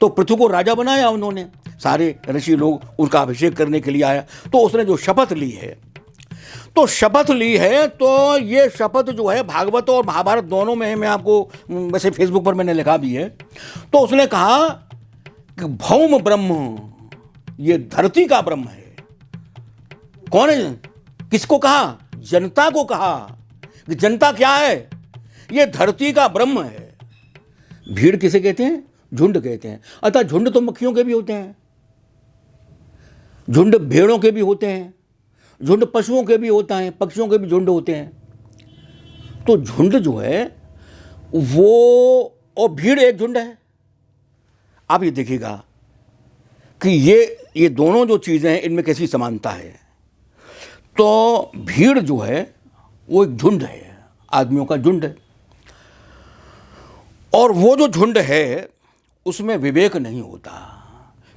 तो पृथु को राजा बनाया उन्होंने, सारे ऋषि लोग उनका अभिषेक करने के लिए आया। तो उसने जो शपथ ली है, तो शपथ ली है, तो ये शपथ जो है भागवत और महाभारत दोनों में है। मैं आपको वैसे फेसबुक पर मैंने लिखा भी है। तो उसने कहा कि भौम ब्रह्म, ये धरती का ब्रह्म है। कौन है? किसको कहा? जनता को कहा कि जनता क्या है? ये धरती का ब्रह्म है। भीड़ किसे कहते हैं? झुंड कहते हैं। अतः झुंड तो मक्खियों के भी होते हैं, झुंड भेड़ों के भी होते हैं, झुंड पशुओं के भी होता है, पक्षियों के भी झुंड होते हैं। तो झुंड जो है वो, और भीड़ एक झुंड है। आप ये देखिएगा कि ये दोनों जो चीज़ें हैं इनमें कैसी समानता है। तो भीड़ जो है वो एक झुंड है, आदमियों का झुंड है, और वो जो झुंड है उसमें विवेक नहीं होता।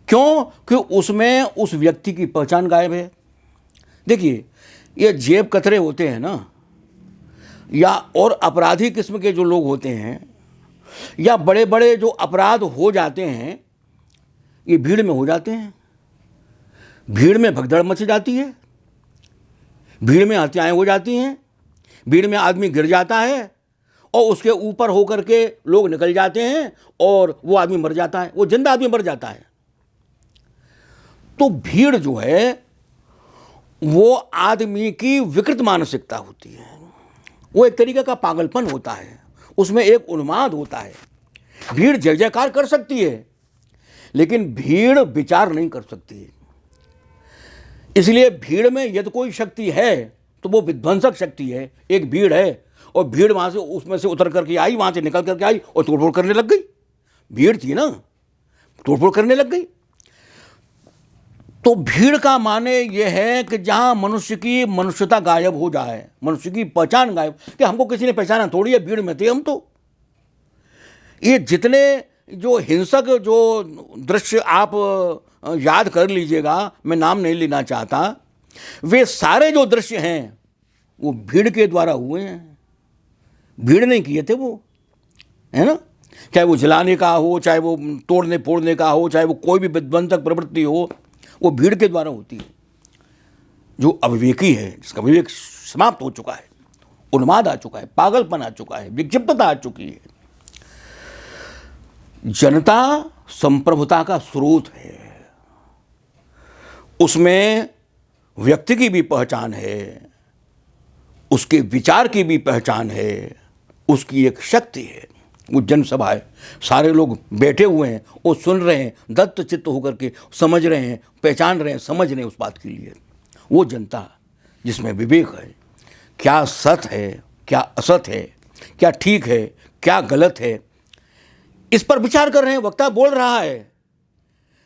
क्यों? कि उसमें उस व्यक्ति की पहचान गायब है। देखिए, ये जेब कतरे होते हैं ना, या और अपराधी किस्म के जो लोग होते हैं, या बड़े बड़े जो अपराध हो जाते हैं, ये भीड़ में हो जाते हैं। भीड़ में भगदड़ मच जाती है, भीड़ में हत्याएं हो जाती हैं, भीड़ में आदमी गिर जाता है और उसके ऊपर होकर के लोग निकल जाते हैं और वो आदमी मर जाता है, वो जिंदा आदमी मर जाता है। तो भीड़ जो है वो आदमी की विकृत मानसिकता होती है, वो एक तरीके का पागलपन होता है, उसमें एक उन्माद होता है। भीड़ जय जयकार कर सकती है, लेकिन भीड़ विचार नहीं कर सकती। इसलिए भीड़ में यदि कोई शक्ति है तो वो विध्वंसक शक्ति है। एक भीड़ है और भीड़ वहां से, उसमें से उतर करके आई, वहां से निकल करके आई और तोड़फोड़ करने लग गई। भीड़ थी ना, तोड़फोड़ करने लग गई। तो भीड़ का माने यह है कि जहां मनुष्य की मनुष्यता गायब हो जाए, मनुष्य की पहचान गायब, कि हमको किसी ने पहचाना थोड़ी है, भीड़ में थे हम। तो ये जितने जो हिंसक जो दृश्य आप याद कर लीजिएगा, मैं नाम नहीं लेना चाहता, वे सारे जो दृश्य हैं वो भीड़ के द्वारा हुए हैं। भीड़ नहीं किए थे वो, है ना। चाहे वो जलाने का हो, चाहे वो तोड़ने फोड़ने का हो, चाहे वो कोई भी विध्वंसक प्रवृत्ति हो, वो भीड़ के द्वारा होती है। जो अविवेकी है, जिसका विवेक समाप्त हो चुका है, उन्माद आ चुका है, पागलपन आ चुका है, विक्षिप्तता आ चुकी है। जनता संप्रभुता का स्रोत है, उसमें व्यक्ति की भी पहचान है, उसके विचार की भी पहचान है, उसकी एक शक्ति है। वो जनसभा है, सारे लोग बैठे हुए हैं, वो सुन रहे हैं, दत्त चित्त होकर के समझ रहे हैं, पहचान रहे हैं, समझ रहे हैं उस बात के लिए। वो जनता जिसमें विवेक है, क्या सत है, क्या असत है, क्या ठीक है, क्या गलत है, इस पर विचार कर रहे हैं। वक्ता बोल रहा है,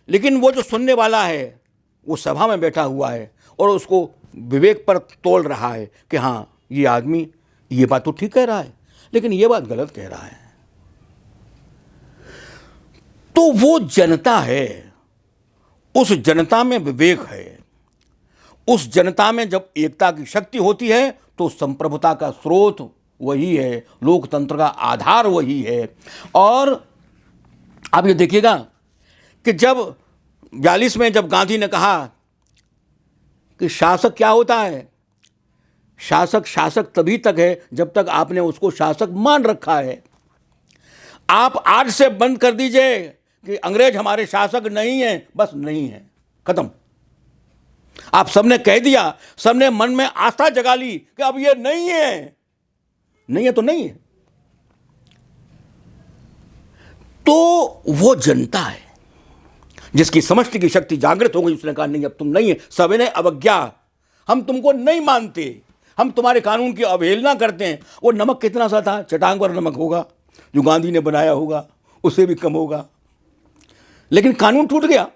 लेकिन वो जो सुनने वाला है वो सभा में बैठा हुआ है और उसको विवेक पर तोल रहा है कि हाँ, ये आदमी ये बात तो ठीक कह रहा है, लेकिन ये बात गलत कह रहा है। तो वो जनता है, उस जनता में विवेक है, उस जनता में जब एकता की शक्ति होती है तो संप्रभुता का स्रोत वही है, लोकतंत्र का आधार वही है। और आप ये देखिएगा कि जब 42 में जब गांधी ने कहा कि शासक क्या होता है, शासक शासक तभी तक है जब तक आपने उसको शासक मान रखा है। आप आज से बंद कर दीजिए कि अंग्रेज हमारे शासक नहीं है, बस नहीं है, खत्म। आप सबने कह दिया, सबने मन में आस्था जगा ली कि अब ये नहीं है, नहीं है तो नहीं है। तो वो जनता है जिसकी समष्टि की शक्ति जागृत हो गई। उसने कहा नहीं, अब तुम नहीं है, सविनय अवज्ञा, हम तुमको नहीं मानते, हम तुम्हारे कानून की अवहेलना करते हैं। वो नमक कितना सा था, चटांग भर नमक होगा जो गांधी ने बनाया होगा, उससे भी कम होगा, लेकिन कानून टूट गया।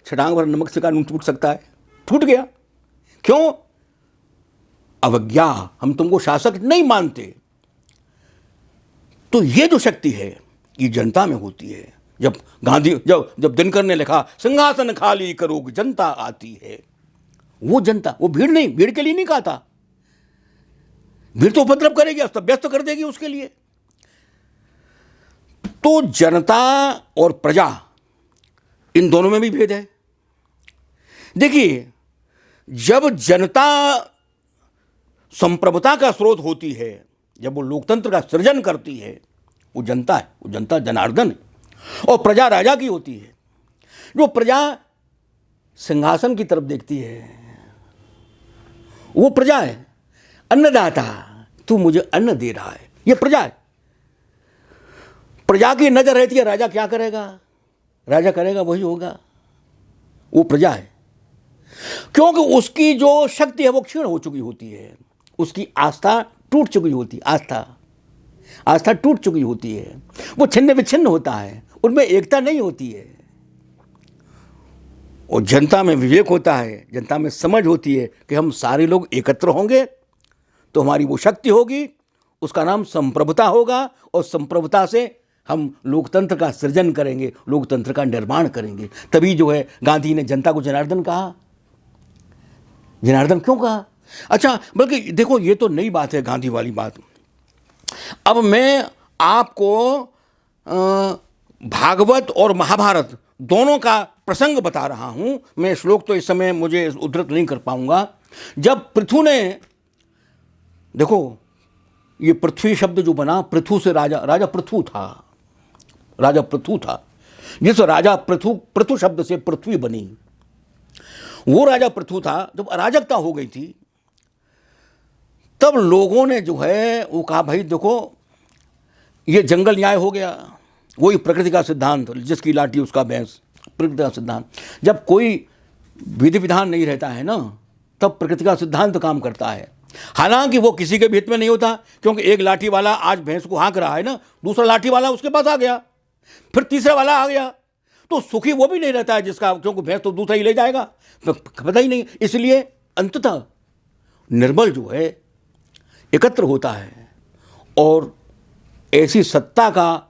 चटांग भर नमक से कानून टूट सकता है? टूट गया। क्यों? अवज्ञा, हम तुमको शासक नहीं मानते। तो ये जो शक्ति है ये जनता में होती है। जब गांधी जब दिनकर ने लिखा सिंहासन खाली करो जनता आती है, वो जनता, वो भीड़ नहीं, भीड़ के लिए नहीं कहा था। भीड़ तो उपद्रव करेगी, अस्त व्यस्त कर देगी उसके लिए। तो जनता और प्रजा इन दोनों में भी भेद है। देखिए, जब जनता संप्रभुता का स्रोत होती है, जब वो लोकतंत्र का सृजन करती है, वो जनता है, वो जनता जनार्दन है। और प्रजा राजा की होती है। जो प्रजा सिंहासन की तरफ देखती है, वो प्रजा है। अन्नदाता, तू मुझे अन्न दे रहा है, ये प्रजा है। प्रजा की नजर रहती है, राजा क्या करेगा, राजा करेगा वही होगा, वो प्रजा है। क्योंकि उसकी जो शक्ति है वो क्षीण हो चुकी होती है, उसकी आस्था टूट चुकी होती है, आस्था टूट चुकी होती है, वो छिन्न विच्छिन्न होता है, उनमें एकता नहीं होती है। और जनता में विवेक होता है, जनता में समझ होती है कि हम सारे लोग एकत्र होंगे तो हमारी वो शक्ति होगी, उसका नाम संप्रभुता होगा, और संप्रभुता से हम लोकतंत्र का सृजन करेंगे, लोकतंत्र का निर्माण करेंगे। तभी जो है गांधी ने जनता को जनार्दन कहा। जनार्दन क्यों कहा? अच्छा, बल्कि देखो, ये तो नई बात है, गांधी वाली बात। अब मैं आपको भागवत और महाभारत दोनों का प्रसंग बता रहा हूं। मैं श्लोक तो इस समय मुझे उद्धृत नहीं कर पाऊंगा। जब पृथु ने, देखो ये पृथ्वी शब्द जो बना, पृथु से राजा पृथु था, राजा पृथु था, जिस राजा पृथु शब्द से पृथ्वी बनी, वो राजा पृथु था। जब अराजकता हो गई थी, तब लोगों ने जो है वो कहा, भाई देखो ये जंगल न्याय हो गया, वही प्रकृति का सिद्धांत, जिसकी लाठी उसका भैंस, प्रकृति का सिद्धांत। जब कोई विधि विधान नहीं रहता है ना, तब प्रकृति का सिद्धांत काम करता है। हालांकि वो किसी के भी हित में नहीं होता, क्योंकि एक लाठी वाला आज भैंस को हाँक रहा है ना, दूसरा लाठी वाला उसके पास आ गया, फिर तीसरा वाला आ गया, तो सुखी वो भी नहीं रहता है जिसका, क्योंकि भैंस तो दूसरा ही ले जाएगा, तो पता ही नहीं। इसलिए अंततः निर्बल जो है एकत्र होता है और ऐसी सत्ता का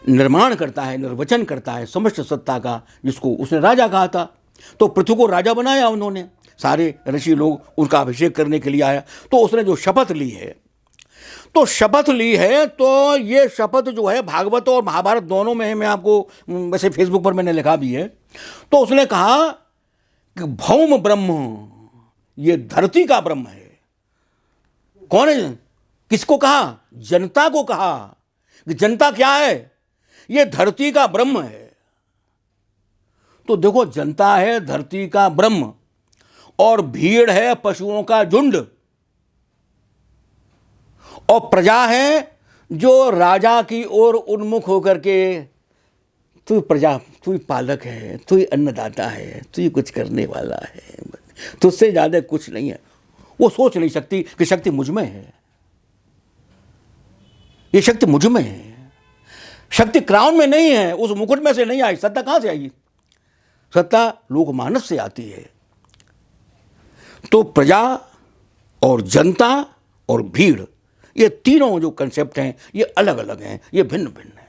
निर्माण करता है, निर्वचन करता है, समस्त सत्ता का, जिसको उसने राजा कहा था। तो पृथु को राजा बनाया उन्होंने, सारे ऋषि लोग उनका अभिषेक करने के लिए आया। तो उसने जो शपथ ली है, तो शपथ ली है, तो ये शपथ जो है भागवत और महाभारत दोनों में है। मैं आपको वैसे फेसबुक पर मैंने लिखा भी है। तो उसने कहा कि भौम ब्रह्म, ये धरती का ब्रह्म है। कौन है? किसको कहा? जनता को कहा कि जनता क्या है? ये धरती का ब्रह्म है। तो देखो, जनता है धरती का ब्रह्म और भीड़ है पशुओं का झुंड, और प्रजा है जो राजा की ओर उन्मुख होकर के, तू प्रजा, तू पालक है, तू अन्नदाता है, तू कुछ करने वाला है, तुझसे ज्यादा कुछ नहीं है। वो सोच नहीं सकती कि शक्ति मुझ में है, ये शक्ति मुझ में है। शक्ति क्राउन में नहीं है, उस मुकुट में से नहीं आई। सत्ता कहां से आई? सत्ता लोकमानस से आती है। तो प्रजा और जनता और भीड़, ये तीनों जो कंसेप्ट हैं, ये अलग अलग हैं, ये भिन्न भिन्न हैं।